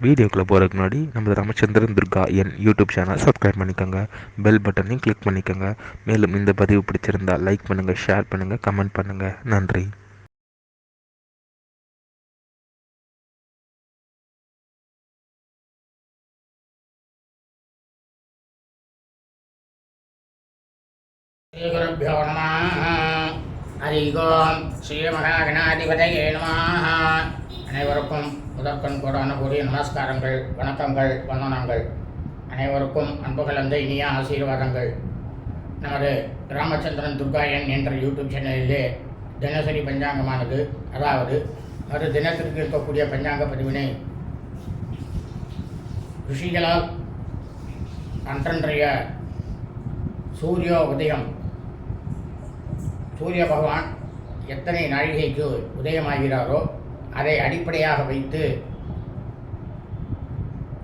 வீடியோக்குள்ளே போகிறதுக்கு முன்னாடி நம்ம ராமச்சந்திரன் துர்கா என் யூடியூப் சேனல் சப்ஸ்கிரைப் பண்ணிக்கோங்க, பெல் பட்டனையும் கிளிக் பண்ணிக்கோங்க. மேலும் இந்த பதிவு பிடிச்சிருந்தா லைக் பண்ணுங்கள், ஷேர் பண்ணுங்கள், கமெண்ட் பண்ணுங்கள். நன்றி. ஸ்ரீகுருப்போ நமः. ஹரி ஓம். ஸ்ரீ மகாகணாதிபதியே நமः. அனைவருக்கும் முதற்கண் கோடான கூடிய நமஸ்காரங்கள், வணக்கங்கள், வந்தனங்கள். அனைவருக்கும் அன்பு கலந்த இனிய ஆசீர்வாதங்கள். நமது ராமச்சந்திரன் துர்காயன் என்ற யூடியூப் சேனலிலே தினசரி பஞ்சாங்கமானது, அதாவது அது தினத்திற்கு இருக்கக்கூடிய பஞ்சாங்க பதிவினை ரிஷிகளால் அன்றன்றைய சூரிய உதயம், சூரிய பகவான் எத்தனை நாழிகைக்கு உதயமாகிறாரோ அதை அடிப்படையாக வைத்து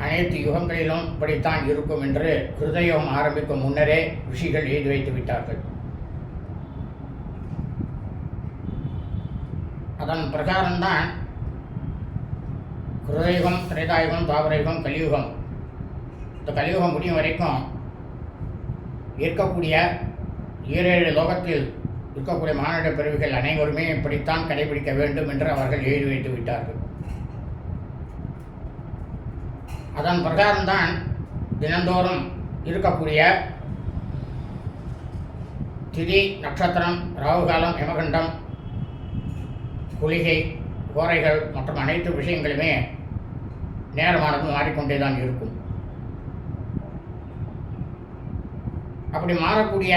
அனைத்து யுகங்களிலும் இப்படித்தான் இருக்கும் என்று ஹிருதயம் ஆரம்பிக்கும் முன்னரே ரிஷிகள் எழுதி வைத்து விட்டார்கள். அதன் பிரகாரம்தான் ஹிருதயுகம், திரேதாயுகம், துவாபரயுகம், கலியுகம். இந்த கலியுகம் முடியும் வரைக்கும் இருக்கக்கூடிய 7 லோகத்தில் இருக்கக்கூடிய மானிட பிரிவுகள் அனைவருமே இப்படித்தான் கடைபிடிக்க வேண்டும் என்று அவர்கள் எழுதி வைத்து விட்டார்கள். அதன் பிரகாரம்தான் தினந்தோறும் இருக்கக்கூடிய திதி, நட்சத்திரம், ராகுகாலம், யமகண்டம், குளிகை, கோரைகள் மற்றும் அனைத்து விஷயங்களுமே நேரமானது மாறிக்கொண்டே தான் இருக்கும். அப்படி மாறக்கூடிய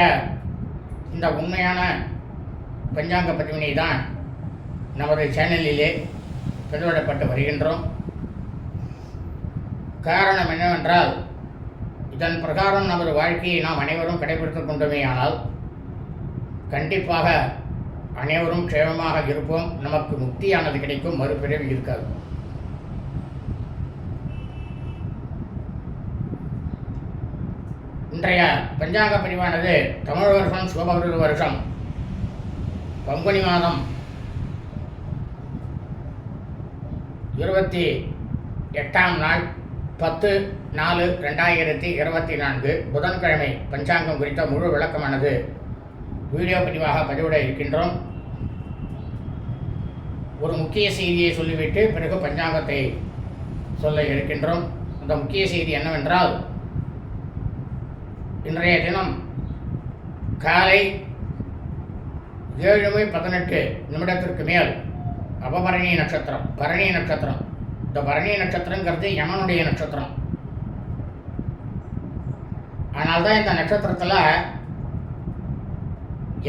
இந்த உண்மையான பஞ்சாங்க பதிவினை தான் நமது சேனலிலே பதிவிடப்பட்டு வருகின்றோம். காரணம் என்னவென்றால், இதன் பிரகாரம் நமது வாழ்க்கையை நாம் அனைவரும் கடைபிடித்துக் கொண்டோமே ஆனால் கண்டிப்பாக அனைவரும் க்ஷேமமாக இருப்போம். நமக்கு முக்தியானது கிடைக்கும், மறுபிறவி இருக்காது. இன்றைய பஞ்சாங்க பதிவானது தமிழ் வருஷம் சுபகிருத வருஷம் பங்குனி மாதம் 28ஆம் நாள் 10/4/2024 புதன்கிழமை பஞ்சாங்கம் குறித்த முழு விளக்கமானது வீடியோ பதிவாக பதிவிட இருக்கின்றோம். ஒரு முக்கிய செய்தியை சொல்லிவிட்டு பிறகு பஞ்சாங்கத்தை சொல்ல இருக்கின்றோம். அந்த முக்கிய செய்தி என்னவென்றால், இன்றைய தினம் காலை 7:18 மேல் அபபரணி நட்சத்திரம், பரணி நட்சத்திரம். இந்த பரணி நட்சத்திரங்கிறது யமனுடைய நட்சத்திரம். ஆனால் தான் இந்த நட்சத்திரத்தில்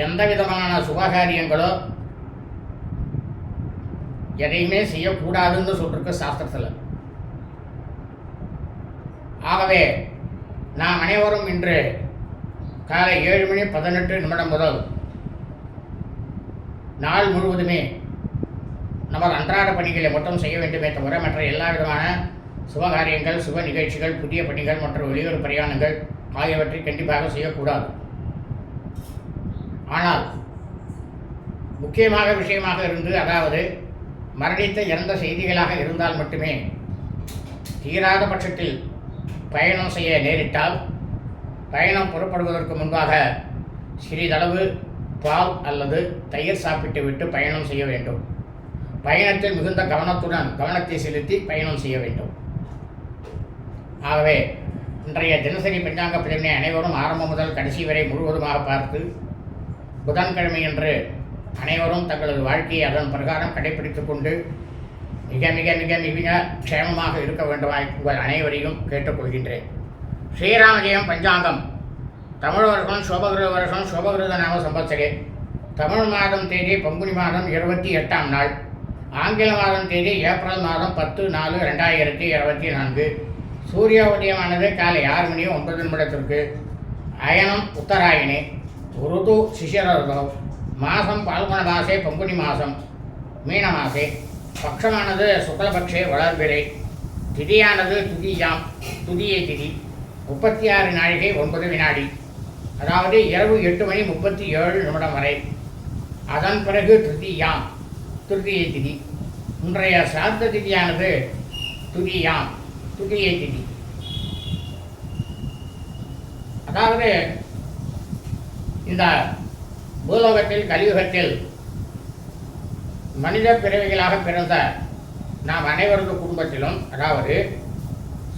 எந்த விதமான சுபகாரியங்களோ எதையுமே செய்யக்கூடாதுன்னு சொல்லிருக்கு சாஸ்திரத்தில். ஆகவே நாம் அனைவரும் இன்று காலை 7:18 முதல் நாள் முழுவதுமே நம்ம அன்றாட பணிகளை மட்டும் செய்ய வேண்டுமே தவிர மற்ற எல்லா விதமான சுபகாரியங்கள், சுப நிகழ்ச்சிகள், புதிய பணிகள் மற்றும் வெளியூர் பிரயாணங்கள் ஆகியவற்றை கண்டிப்பாக செய்யக்கூடாது. ஆனால் முக்கியமாக விஷயமாக இருந்து, அதாவது மரணித்த இறந்த செய்திகளாக இருந்தால் மட்டுமே தீராத பட்சத்தில் பயணம் செய்ய நேரிட்டால் பயணம் புறப்படுவதற்கு முன்பாக சிறிதளவு பால் அல்லது தயிர் சாப்பிட்டு விட்டு பயணம் செய்ய வேண்டும். பயணத்தில் மிகுந்த கவனத்தை செலுத்தி பயணம் செய்ய வேண்டும். ஆகவே இன்றைய தினசரி பஞ்சாங்க பதிவினை அனைவரும் ஆரம்பம் முதல் கடைசி வரை முழுவதுமாக பார்த்து புதன்கிழமை என்று அனைவரும் தங்களது வாழ்க்கையை அதன் பிரகாரம் கடைபிடித்துக் கொண்டு மிக மிக மிக மிக க்ஷேமமாக இருக்க வேண்டுமாய் உங்கள் அனைவரையும் கேட்டுக்கொள்கின்றேன். ஸ்ரீராமஜெயம் பஞ்சாங்கம் தமிழ் வருஷம் சோபகிருத வருஷம் சோபகிருத நாம சம்பத்சரே. தமிழ் மாதம் தேதி பங்குனி மாதம் 28ஆம் நாள், ஆங்கில மாதம் தேதி ஏப்ரல் மாதம் 10/4/2024. சூரிய உதயமானது காலை 6:09 அயனம் உத்தராயணே, ருது சிசிர ருதோ, மாதம் பால்குண மாசே பங்குனி மாதம் மீன மாசே, பக்ஷமானது சுக்லபக்ஷே வளர்பிறை, திதியானது துதியை திதி 36 நாழிகை 9 வினாடி, அதாவது இரவு 8:37 வரை. அதன் பிறகு திருத்தியை திதி. இன்றைய சார்த்த திதியானது துதியாம் துதியை திதி. அதாவது இந்த பூலோகத்தில் கலியுகத்தில் மனித பிறவிகளாக பிறந்த நாம் அனைவரது குடும்பத்திலும், அதாவது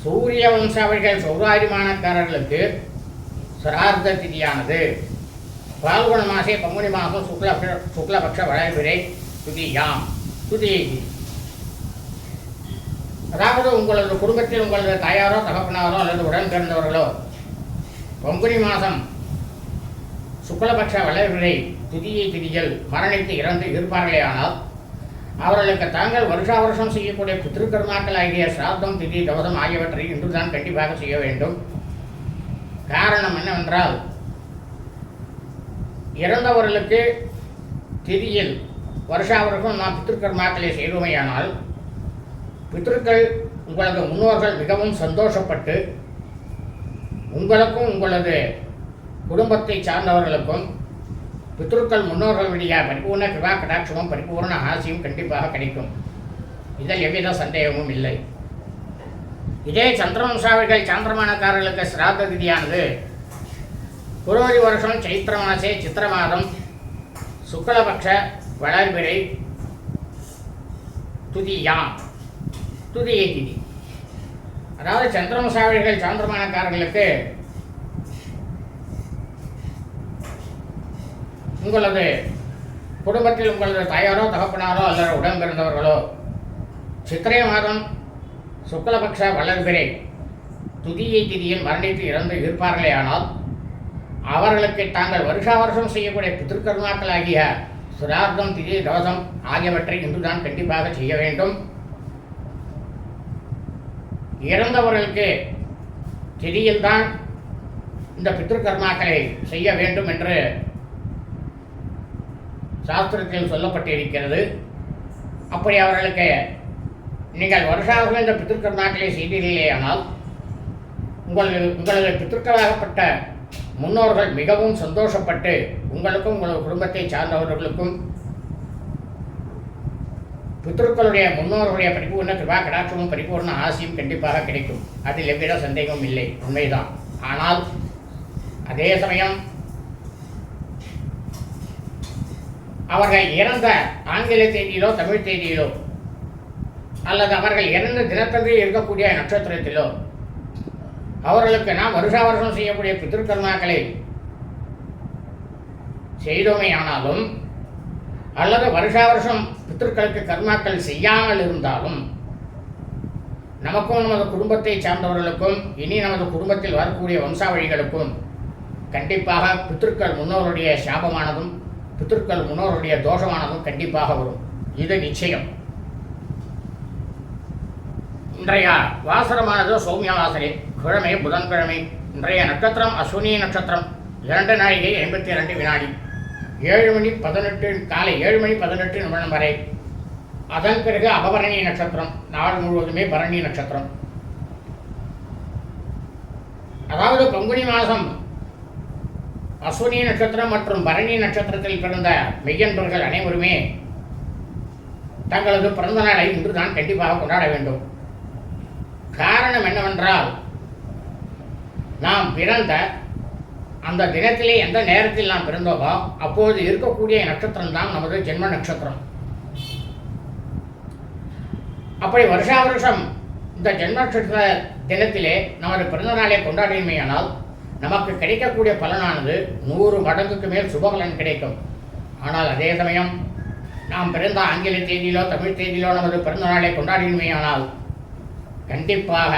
சூரிய வம்சாவளிகள் சௌராரிமானக்காரர்களுக்கு சிரார்த்த திதியானது பால்குண மாசே பங்குனி மாதம் சுக்லபக்ஷ வளர்பிறை துதியாம், துதியை திதி. அதாவது உங்களது குடும்பத்தில் உங்களது தாயாரோ தகப்பனாரோ அல்லது உடன் பிறந்தவர்களோ பங்குனி மாதம் சுக்லபக்ஷ வளர்பிறை துதியை திதியில் மரணித்து இறந்து இருப்பார்களே ஆனால் அவர்களுக்கு தாங்கள் வருஷா வருஷம் செய்யக்கூடிய பித்ருக்கர்மாக்கள் ஆகிய சிராத்தம் திதி தவசம் ஆகியவற்றை இன்றுதான் கண்டிப்பாக செய்ய வேண்டும். காரணம் என்னவென்றால், இறந்தவர்களுக்கு திதியில் வருஷா வருஷம் நாம் பித்ருக்கர்மாக்களை செய்தோமையானால் பித்ருக்கள் உங்களது முன்னோர்கள் மிகவும் சந்தோஷப்பட்டு உங்களுக்கும் உங்களது குடும்பத்தை சார்ந்தவர்களுக்கும் பித்ருக்கள் முன்னோர்கள் வழியா பரிபூர்ண கிருபா கடாட்சமும் பரிபூர்ண ஆசியும் கண்டிப்பாக கிடைக்கும். இதில் எவ்வித சந்தேகமும் இல்லை. இதே சந்திரவம்சாவளிகள் சாந்திரமானக்காரர்களுக்கு சிராத்த திதியானது குரோதி வருஷம் சைத்திர மாசே சித்திர மாதம் சுக்லபக்ஷ வளர்பிறை துதியாம், துதியை திதி. அதாவது சந்திரவம்சாவளிகள் சாந்திரமானக்காரர்களுக்கு உங்களது குடும்பத்தில் உங்களது தாயாரோ தகப்பனாரோ அல்லது உடன் பிறந்தவர்களோ சித்திரை மாதம் சுக்லபக்ஷ வளர்பிறை துதியை திதியில் மரணித்து இறந்து இருப்பார்களே ஆனால் அவர்களுக்கு தாங்கள் வருஷா வருஷம் செய்யக்கூடிய பித்ருக்கர்மாக்கள் ஆகிய சிரார்த்தம் திதி தவசம் ஆகியவற்றை இன்றுதான் கண்டிப்பாக செய்ய வேண்டும். இறந்தவர்களுக்கு திதியில்தான் இந்த பித்ருக்கர்மாக்களை செய்ய வேண்டும் என்று சாஸ்திரத்தில் சொல்லப்பட்டிருக்கிறது. அப்படி அவர்களுக்கு நீங்கள் வருஷாக இந்த பித்ருக்கர்மாக்களை செய்தீர்களே ஆனால் உங்களது பித்ருக்களாகப்பட்ட முன்னோர்கள் மிகவும் சந்தோஷப்பட்டு உங்களுக்கும் உங்களது குடும்பத்தை சார்ந்தவர்களுக்கும் பித்ருக்களுடைய முன்னோர்களுடைய பரிபூர்ண கிருபா கடாட்சமும் பரிபூர்ண ஆசியும் கண்டிப்பாக கிடைக்கும். அதில் எவ்வித சந்தேகமும் இல்லை, உண்மைதான். ஆனால் அதே சமயம் அவர்கள் இறந்த ஆங்கில தேதியிலோ தமிழ் தேதியிலோ அல்லது அவர்கள் இறந்த தினத்தன்று இருக்கக்கூடிய நட்சத்திரத்திலோ அவர்களுக்கு நாம் வருஷா வருஷம் செய்யக்கூடிய பித்ருக்கர்மாக்களை செய்தோமே ஆனாலும் அல்லது வருஷா வருஷம் பித்ருக்களுக்கு கர்மாக்கள் செய்யாமல் இருந்தாலும் நமக்கும் நமது குடும்பத்தை சார்ந்தவர்களுக்கும் இனி நமது குடும்பத்தில் வரக்கூடிய வம்சாவழிகளுக்கும் கண்டிப்பாக பித்ருக்கள் முன்னோருடைய சாபமானதும் பித்ருக்கள் முன்னோருடைய தோஷமானதும் கண்டிப்பாக வரும். இது நிச்சயம். இன்றைய வாசரமானது சௌமிய வாசரே, கிழமை புதன்கிழமை. இன்றைய நட்சத்திரம் அஸ்வினி நட்சத்திரம். 2:52 வினாடி, 7 மணி 18 காலை 7 மணி 18 நிமிடம் வரை. அதன் பிறகு அபபரணி நட்சத்திரம். நாடு முழுவதுமே பரணி நட்சத்திரம். அதாவது பங்குனி மாதம் அஸ்வினி நட்சத்திரம் மற்றும் பரணி நட்சத்திரத்தில் பிறந்த மெய்யன்பர்கள் அனைவருமே தங்களது பிறந்த நாளை இன்றுதான் கண்டிப்பாக கொண்டாட வேண்டும். காரணம் என்னவென்றால், நாம் பிறந்த அந்த தினத்திலே எந்த நேரத்தில் நாம் பிறந்தோமோ அப்போது இருக்கக்கூடிய நட்சத்திரம் தான் நமது ஜென்ம நட்சத்திரம். அப்படி வருஷா வருஷம் இந்த ஜென்ம நட்சத்திர தினத்திலே நமது பிறந்த நாளை கொண்டாடியுமேயானால் நமக்கு கிடைக்கக்கூடிய பலனானது 100 மடங்குக்கு மேல் சுபபலன் கிடைக்கும். ஆனால் அதே சமயம் நாம் பிறந்த ஆங்கில தேதியிலோ தமிழ் தேதியிலோ நமது பிறந்த நாளை கொண்டாடியுமேயானால் கண்டிப்பாக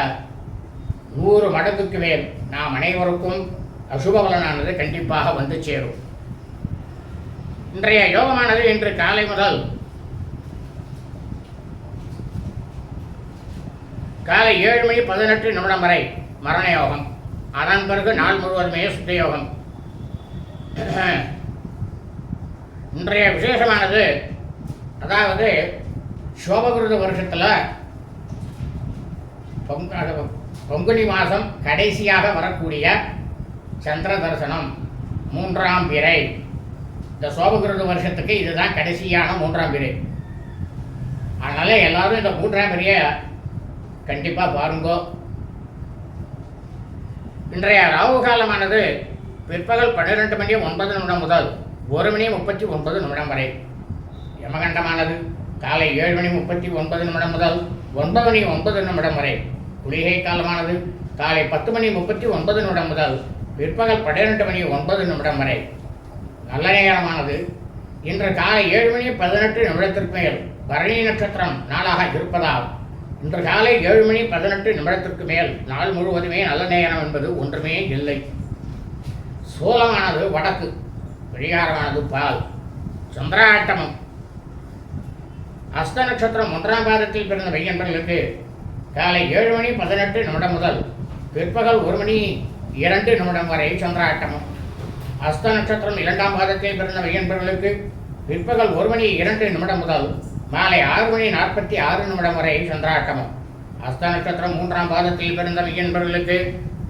100 மடங்குக்கு மேல் நாம் அனைவருக்கும் அசுபபலனானது கண்டிப்பாக வந்து சேரும். இன்றைய யோகமானது இன்று காலை முதல் காலை 7 மணி 18 நிமிடம் வரை மரண யோகம். அதன் பிறகு நாள் முழுவதுமே சுத்த யோகம். இன்றைய விசேஷமானது, அதாவது சோபகிருத வருஷத்தில் பங்குனி மாதம் கடைசியாக வரக்கூடிய சந்திர தரிசனம் 3ஆம் பிறை. இந்த சோபகிருத வருஷத்துக்கு இதுதான் கடைசியான 3ஆம் பிறை. அதனால் எல்லாரும் இந்த 3ஆம் பிறையை கண்டிப்பாக பாருங்கோ. இன்றைய ராகு காலமானது பிற்பகல் 12:09 முதல் 1:39 வரை. யமகண்டமானது காலை 7:39 முதல் 9:09 வரை. குளிகை காலமானது காலை 10:39 முதல் பிற்பகல் 12:09 வரை. நல்ல நேரமானது இன்று காலை 7:18 மேல் பரணி நட்சத்திரம் நாளாக இருப்பதால் இன்று காலை 7:18 மேல் நாள் முழுவதுமே நல்ல நேரம் என்பது ஒன்றுமே இல்லை. சோளமானது வடக்கு, பரிகாரமானது பால். சந்திராட்டமம். அஸ்த நட்சத்திரம் 1ஆம் பாதத்தில் பிறந்த மையன்பர்களுக்கு காலை 7:18 முதல் பிற்பகல் 1:02 வரை சந்திராட்டமம். அஸ்த நட்சத்திரம் 2ஆம் பாதத்தில் பிறந்த மையன்பர்களுக்கு பிற்பகல் 1:02 முதல் மாலை 6:46 வரை சந்திராட்டமம். அஸ்த நட்சத்திரம் 3ஆம் பாதத்தில் பிறந்த மையன்பர்களுக்கு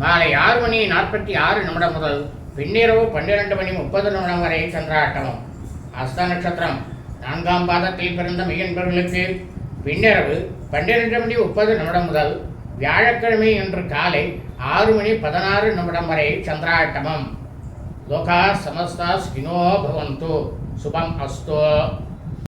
மாலை 6:46 முதல் பின்னிரவு 12:30 வரை சந்திராட்டமம். அஸ்த நட்சத்திரம் 4ஆம் பாதத்தில் பிறந்த மையன்பர்களுக்கு பின்னிரவு 12:30 முதல் வியாழக்கிழமை இன்று காலை 6:16 வரை சந்திராட்டமம். லோகா சமஸ்தா ஸ்கினோ பவந்து. சுபம் அஸ்து.